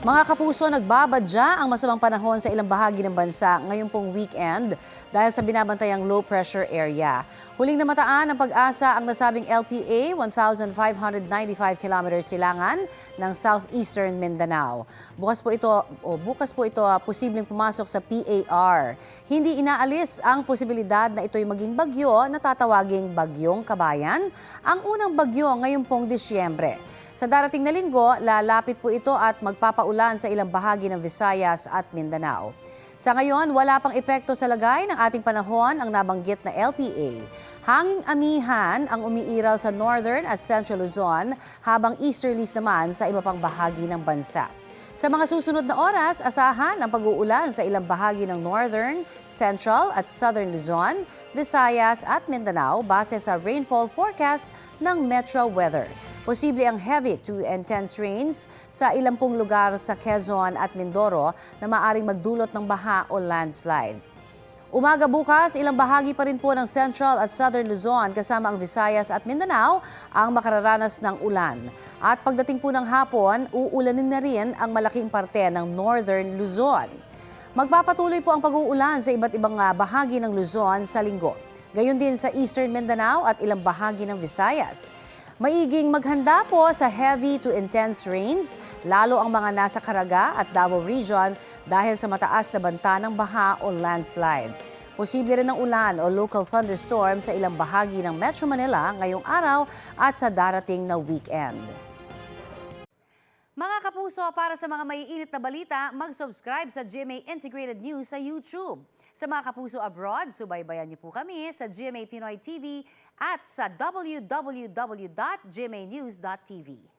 Mga kapuso, nagbabadya ang masamang panahon sa ilang bahagi ng bansa ngayong pong weekend dahil sa binabantayang low pressure area. Huling namataan ng Pag-asa ang nasabing LPA 1,595 kilometers silangan ng southeastern Mindanao. Bukas po ito posibleng pumasok sa PAR. Hindi inaalis ang posibilidad na ito'y maging bagyo na tatawaging Bagyong Kabayan, ang unang bagyo ngayong pong Disyembre. Sa darating na linggo, lalapit po ito at magpapaulan sa ilang bahagi ng Visayas at Mindanao. Sa ngayon, wala pang epekto sa lagay ng ating panahon ang nabanggit na LPA. Hanging amihan ang umiiral sa Northern at Central Luzon habang easterlies naman sa iba pang bahagi ng bansa. Sa mga susunod na oras, asahan ang pag-uulan sa ilang bahagi ng Northern, Central at Southern Luzon, Visayas at Mindanao base sa rainfall forecast ng Metro Weather. Posible ang heavy to intense rains sa ilang pong lugar sa Quezon at Mindoro na maaring magdulot ng baha o landslide. Umaga bukas, ilang bahagi pa rin po ng Central at Southern Luzon kasama ang Visayas at Mindanao ang makararanas ng ulan. At pagdating po ng hapon, uulanin na rin ang malaking parte ng Northern Luzon. Magpapatuloy po ang pag-uulan sa iba't ibang bahagi ng Luzon sa linggo. Gayon din sa Eastern Mindanao at ilang bahagi ng Visayas. Maiging maghanda po sa heavy to intense rains, lalo ang mga nasa Caraga at Davao Region dahil sa mataas na banta ng baha o landslide. Posible rin ng ulan o local thunderstorm sa ilang bahagi ng Metro Manila ngayong araw at sa darating na weekend. Mga kapuso, para sa mga maiinit na balita, mag-subscribe sa GMA Integrated News sa YouTube. Sa mga kapuso abroad, subaybayan niyo po kami sa GMA Pinoy TV at sa www.gmanews.tv.